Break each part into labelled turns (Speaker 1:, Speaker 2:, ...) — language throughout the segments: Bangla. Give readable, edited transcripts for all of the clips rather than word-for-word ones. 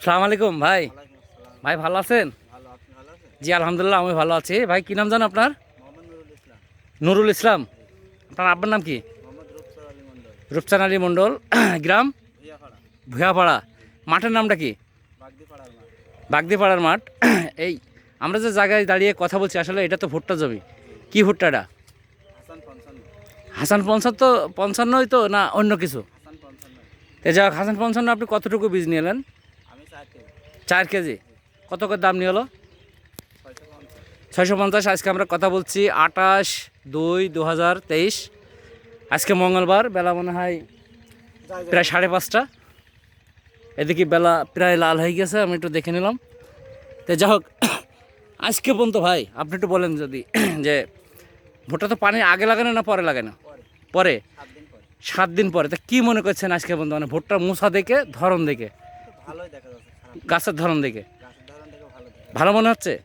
Speaker 1: সালাম আলাইকুম ভাই।
Speaker 2: ওয়ালাইকুম আসসালাম।
Speaker 1: ভাই ভালো আছেন?
Speaker 2: ভালো, আপনি ভালো আছেন?
Speaker 1: জি আলহামদুলিল্লাহ আমি ভালো আছি। ভাই কি নাম জানেন আপনার?
Speaker 2: মোহাম্মদ নুরুল ইসলাম।
Speaker 1: নুরুল ইসলাম।
Speaker 2: জি।
Speaker 1: আপনার আব্বার নাম কি?
Speaker 2: মোহাম্মদ রূপসার আলী মন্ডল।
Speaker 1: রূপচান আলী মণ্ডল। গ্রাম
Speaker 2: ভুইয়াপাড়া।
Speaker 1: ভুয়াপাড়া।
Speaker 2: জি।
Speaker 1: মাঠের নামটা কি?
Speaker 2: বাগদিপাড়ার মাঠ।
Speaker 1: বাগদিপাড়ার মাঠ। এই আমরা যে জায়গায় দাঁড়িয়ে কথা বলছি আসলে এটা তো ভুট্টা জমি।
Speaker 2: জি।
Speaker 1: কি ভুট্টা এটা?
Speaker 2: হাসান 55।
Speaker 1: হাসান 55 তো 55ই তো না অন্য কিছু?
Speaker 2: হাসান 55।
Speaker 1: তো যাক হাসান 55 আপনি কতটুকু বীজ নিয়ে এলেন?
Speaker 2: আমি 4 কেজি।
Speaker 1: 4 কেজি।
Speaker 2: জি।
Speaker 1: কত করে দাম নিয়ে হলো?
Speaker 2: 650।
Speaker 1: 650। আজকে আমরা কথা বলছি 28/2/2023। আজকে মঙ্গলবার, বেলা মনে হয় প্রায় 5:30। এদিকে বেলা প্রায় লাল হয়ে গেছে, আমি একটু দেখে নিলাম। তো যাই হোক আজকে পর্যন্ত ভাই আপনি একটু বলেন যদি যে ভুট্টা তো পানি আগে লাগানো না পরে লাগানো?
Speaker 2: পরে।
Speaker 1: পরে
Speaker 2: 7 দিন পরে।
Speaker 1: 7 দিন পরে। তা কী মনে করছেন আজকে পর্যন্ত মানে ভুট্টার মোছা দেখে ধরন দেখে
Speaker 2: একটু ভালোই দেখা যাচ্ছে, খারাপ না।
Speaker 1: গাছের ধরন দেখে
Speaker 2: গাছের ধরন থেকে ভালো দেখা যাচ্ছে।
Speaker 1: ভালো মনে হচ্ছে?
Speaker 2: জি।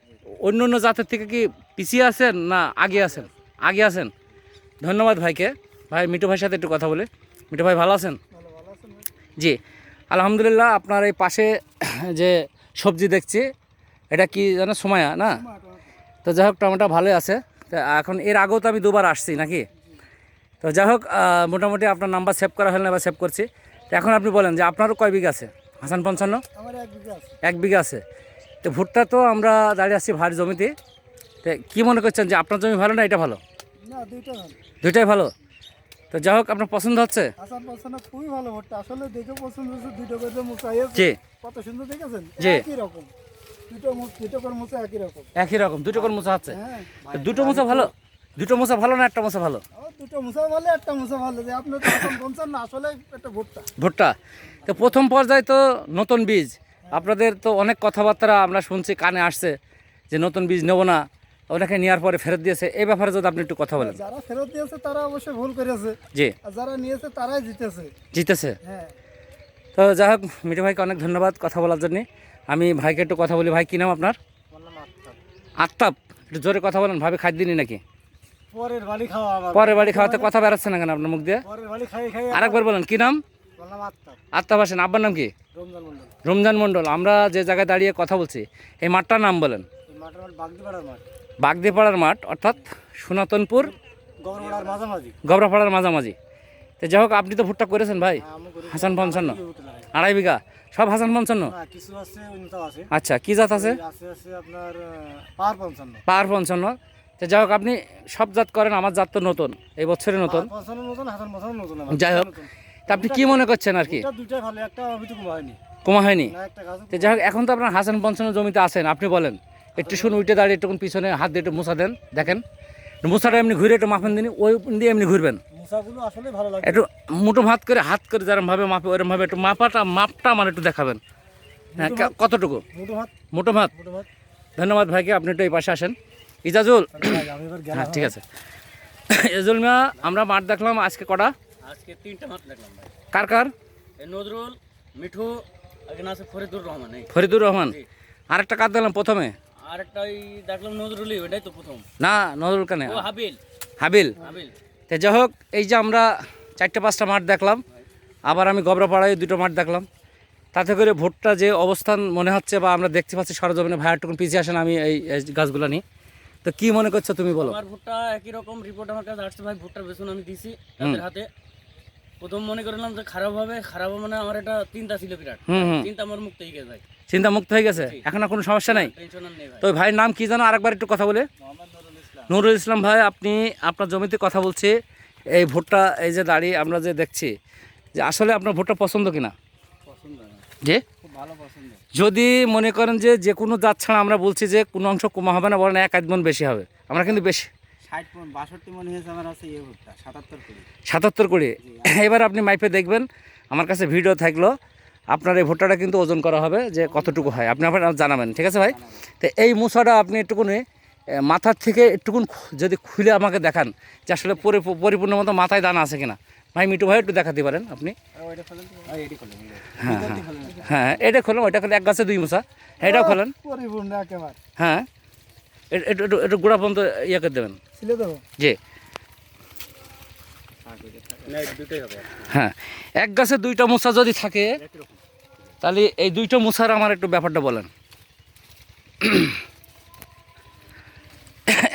Speaker 1: অন্য অন্য জাতের থেকে কি পিছিয়ে আছেন না আগে আছেন? আগে আছেন। ধন্যবাদ ভাইকে। ভাই মিঠু ভাইয়ের সাথে একটু কথা বলে। মিঠু ভাই ভালো আছেন?
Speaker 2: ভালো, ভালো আছেন ভাই?
Speaker 1: জি আলহামদুলিল্লাহ। আপনার এই পাশে যে সবজি দেখছি এটা কি জানো সময়া না? তো যাই হোক টমেটো ভালোই আছে। তো এখন এর আগেও তো আমি দুবার আসছি নাকি? তো যাই হোক মোটামুটি আপনার নাম্বার সেভ করা হলে এবার সেভ করছি। তো এখন আপনি বলেন যে আপনারও কয় বিঘা আছে? হাসান 55
Speaker 2: আমার 1 বিঘা আছে।
Speaker 1: 1 বিঘা আছে। তো ভুট্টা তো আমরা দাঁড়িয়ে আছি ভারী জমিতে। তো কী মনে করছেন যে আপনার জমি ভালো না এটা ভালো?
Speaker 2: না, দুইটা ভালো।
Speaker 1: দুইটাই ভালো। তো যাই হোক আপনার পছন্দ হচ্ছে?
Speaker 2: হাসান 55 খুবই ভালো ভুট্টা। আসলে দেখে পছন্দ হচ্ছে, দুটো করে মুছাইছে।
Speaker 1: জি
Speaker 2: কত সুন্দর দেখেছেন?
Speaker 1: জি।
Speaker 2: একই রকম। দুটো করে মুছা একই রকম।
Speaker 1: একই রকম দুটো করে মোছা হচ্ছে।
Speaker 2: হ্যাঁ।
Speaker 1: তো দুটো মোছা ভালো? দুটো মোছা ভালো না একটা মোছা ভালো?
Speaker 2: দুটো মুসা ভালো, একটা মুসা ভালো। যে আপনার তো হাসান 55 না, আসলে একটা ভুট্টা।
Speaker 1: ভুট্টা। তো প্রথম পর্যায়ে তো নতুন বীজ আপনাদের তো অনেক কথাবার্তা আমরা শুনছি, কানে আসছে যে নতুন বীজ নেবো না, ওনাকে নেওয়ার পরে ফেরত দিয়েছে। এই ব্যাপারে যদি আপনি একটু কথা বলেন।
Speaker 2: যারা ফেরত দিয়েছে তারা অবশ্যই ভুল করেছে,
Speaker 1: জি
Speaker 2: আর যারা নিয়েছে তারাই জিতেছে।
Speaker 1: জিতেছে।
Speaker 2: হ্যাঁ।
Speaker 1: তো যাই হোক মিঠু ভাইকে অনেক ধন্যবাদ কথা বলার জন্যে। আমি ভাইকে একটু কথা বলি। ভাই কী নাম আপনার?
Speaker 2: বললাম আফতাব।
Speaker 1: আফতাব। একটু জোরে কথা বলেন, ভাবে খাদ্য দিনই নাকি?
Speaker 2: পরের বাড়ি খাওয়া আমার।
Speaker 1: পরের বাড়ি খাওয়াতে কথা বেড়াচ্ছে না কেন আপনার মুখ দিয়ে?
Speaker 2: পরের বাড়ি খাই খাই
Speaker 1: আরেকবার বলেন কী নাম?
Speaker 2: বললাম আফতাব।
Speaker 1: আফতাব হাসান। আব্বার নাম কি?
Speaker 2: রমজান মন্ডল।
Speaker 1: রমজান মণ্ডল। আমরা যে জায়গায় দাঁড়িয়ে কথা বলছি এই মাঠটার নাম বলেন।
Speaker 2: এই মাঠের মাঠ বাগদিপাড়ার মাঠ।
Speaker 1: বাগদিপাড়ার মাঠ অর্থাৎ সনাতনপুর
Speaker 2: গবরপাড়ার মাঝামাঝি।
Speaker 1: গবরাপাড়ার মাঝামাঝি। তো যাই হোক আপনি তো ভুট্টা করেছেন ভাই?
Speaker 2: আমি করি
Speaker 1: হাসান 55
Speaker 2: ভুট্টা লাগাই।
Speaker 1: 2.5 বিঘা সব হাসান 55?
Speaker 2: না, কিছু আছে, উন্নত আছে।
Speaker 1: আচ্ছা কী জাত আছে?
Speaker 2: আছে আছে আপনার পার 55।
Speaker 1: পাওয়ার 55। তো যাই হোক আপনি সব জাত করেন, আমার জাত তো নতুন, এই বছরে নতুন।
Speaker 2: 55 নতুন, হাসান 55 নতুন আমার।
Speaker 1: যাই হোক তা আপনি কী মনে করছেন আর কি?
Speaker 2: ভুট্টা দুইটাই ভালো, একটা অভিযোগ হয়নি।
Speaker 1: কমা হয়নি?
Speaker 2: না, একটা গাছ।
Speaker 1: তো যাই হোক এখন তো আপনার হাসান 55 জমিতে আছেন, আপনি বলেন একটু শুনে উঠে দাঁড়িয়ে একটু পিছনে হাত দিয়ে একটু মোছা দেন, দেখেন মোছাটা এমনি ঘুরে একটু মাপেন দিন, ওই দিয়ে এমনি ঘুরবেন
Speaker 2: মুসাগুলো আসলে ভালো লাগে।
Speaker 1: একটু মুঠো হাত করে যেরমভাবে মাপে ওরমভাবে একটু মাপটা আমার একটু দেখাবেন। হ্যাঁ কতটুকু?
Speaker 2: মুঠো হাত।
Speaker 1: মোটো ভাত।
Speaker 2: মুঠো হাত।
Speaker 1: ধন্যবাদ ভাইকে, আপনি একটু এই পাশে আসেন। ইজাজুল।
Speaker 2: আমি এবার গেলাম।
Speaker 1: হ্যাঁ ঠিক আছে। ইজাজুল মিয়া আমরা মাঠ দেখলাম আজকে কটা?
Speaker 3: আজকে 3টা মাঠ দেখলাম ভাই।
Speaker 1: কার কার?
Speaker 3: এই নজরুল, মিঠু, এখানে আছে ফরিদুর রহমান। এই
Speaker 1: ফরিদুর রহমান।
Speaker 3: জি।
Speaker 1: আরেকটা কার দেখলাম প্রথমে?
Speaker 3: আরেকটা ওই দেখলাম নজরুলই, ওটাই তো প্রথম।
Speaker 1: না নজরুল কানে
Speaker 3: ও হাবিল।
Speaker 1: হাবিল।
Speaker 3: হাবিল।
Speaker 1: তো যাই হোক এই যে আমরা 4-5টা মাঠ দেখলাম, আবার আমি গবরাপাড়ায় 2টো মাঠ দেখলাম। তাতে করে ভোটটা যে অবস্থান মনে হচ্ছে বা আমরা দেখতে পাচ্ছি সরজমিনে, ভাইয়ারটুকুন পিছিয়ে আসেন আমি এই গাছগুলো নিই। তো কি মনে করছো তুমি বলো?
Speaker 3: আমার ভুট্টা একই রকম রিপোর্ট আমার কাছে আসছে ভাই। ভুট্টার বেসন আমি দিছি তাদের হাতে। প্রথম মনে করলাম যে খারাপ হবে মানে আমার এটা চিন্তা ছিল বিরাট। চিন্তা আমার মুক্ত হয়ে গেছে ভাই।
Speaker 1: চিন্তা মুক্ত হয়ে গেছে, এখন আর কোনো সমস্যা নাই?
Speaker 3: টেনশন আর নেই ভাই।
Speaker 1: তো ভাইয়ের নাম কি জানো আরেকবার একটু কথা বলে?
Speaker 2: মোহাম্মদ নুরুল ইসলাম।
Speaker 1: নুরুল ইসলাম ভাই, আপনি আপনার জমিতে কথা বলছি। এই ভুট্টা এই যে দাঁড়িয়ে আমরা যে দেখছি যে আসলে আপনার ভুট্টা পছন্দ কিনা?
Speaker 2: পছন্দ আমার।
Speaker 1: যে
Speaker 2: খুব ভালো পছন্দ।
Speaker 1: যদি মনে করেন যে কোনো জাত ছাড়া আমরা বলছি যে কোনো অংশ কমা হবে না, বলেন 1-1 মণ বেশি হবে, আমরা কিন্তু বেশি
Speaker 2: 60 মণ 62 মণ হয়েছে আমার আছে এই ভুট্টা 77 করে।
Speaker 1: 77 করে। এবার আপনি মাইপে দেখবেন, আমার কাছে ভিডিও থাকলো, আপনার এই ভুট্টাটা কিন্তু ওজন করা হবে যে কতটুকু হয়, আপনি আপনার জানাবেন, ঠিক আছে ভাই? তো এই মুসাটা আপনি একটুকুনি মাথার থেকে একটুকুন যদি খুলে আমাকে দেখান যে আসলে পরিপূর্ণ মতো মাথায় দানা আছে কিনা। ভাই মিটু ভাই একটু দেখাতে পারেন আপনি?
Speaker 2: ওইটা খোলেন তো। ওই এডি খোলেন।
Speaker 1: হ্যাঁ হ্যাঁ এটা খোলেন, ওইটা খোলেন, 1 গাছে 2 মুসা, এটাও খোলেন।
Speaker 2: পরিপূর্ণ একেবারে।
Speaker 1: হ্যাঁ একটু একটু একটু গোড়া পর্যন্ত ইয়ে করে দেবেন।
Speaker 2: ছিলে দেবো।
Speaker 1: জি
Speaker 3: না, দুটোই হবে।
Speaker 1: হ্যাঁ 1 গাছে 2টা মুসা যদি থাকে তাহলে এই দুইটা মুসার আমার একটু ব্যাপারটা বলেন।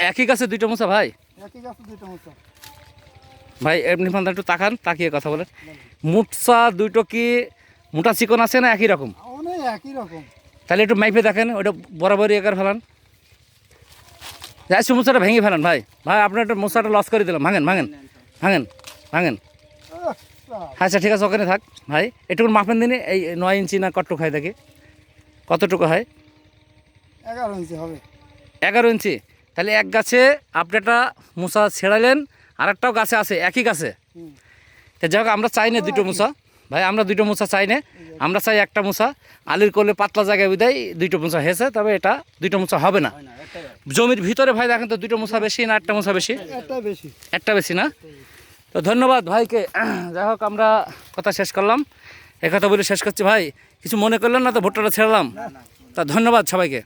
Speaker 1: একই গাছে দুইটা মুসা ভাই?
Speaker 2: একই গাছে দুইটা মোচা।
Speaker 1: ভাই এমনি ফান্ডা একটু তাকান, তাকিয়ে কথা বলেন। মুসা দুটো কি মোটা চিকন আছে না একই রকম?
Speaker 2: অনেক একই রকম।
Speaker 1: তাহলে একটু মাইপে দেখেন, ওটা বরাবরই একার ফেলান। যাইছি মুসাটা ভেঙে ফেলান ভাই। ভাই আপনার একটা মুসাটা লস করে দিলাম, ভাঙেন ভাঙেন ভাঙেন ভাঙেন। আচ্ছা ঠিক আছে, ওখানে থাক ভাই। এটুকু মাপেন দিনে এই 9 ইঞ্চি না কতটুকু হয় দেখি, কতটুকু হয়?
Speaker 2: 11 ইঞ্চি হবে।
Speaker 1: 11 ইঞ্চি। তাহলে এক গাছে আপনি একটা মুসা ছেড়ালেন, আর একটাও গাছে আছে একই গাছে।
Speaker 2: হুম।
Speaker 1: তো যাই হোক, আমরা চাই না দুটো মুসা ভাই, আমরা দুটো মুসা চাই না, আমরা চাই একটা মুসা। আলির করলে পাতলা জায়গায় বিদায় দুটো মুসা হয়েছে, তবে এটা দুটো মুসা হবে না।
Speaker 3: হয় না, একটাই হয়।
Speaker 1: জমির ভিতরে ভাই দেখেন তো দুটো মুসা বেশি না একটা মুসা বেশি?
Speaker 2: একটা বেশি।
Speaker 1: একটা বেশি না? তো ধন্যবাদ ভাইকে। যাই হোক, আমরা কথা শেষ করলাম, কথা বলে শেষ করছি ভাই। কিছু মনে করলেন না তো ভুট্টাটা ছেড়লাম? তা ধন্যবাদ সবাইকে।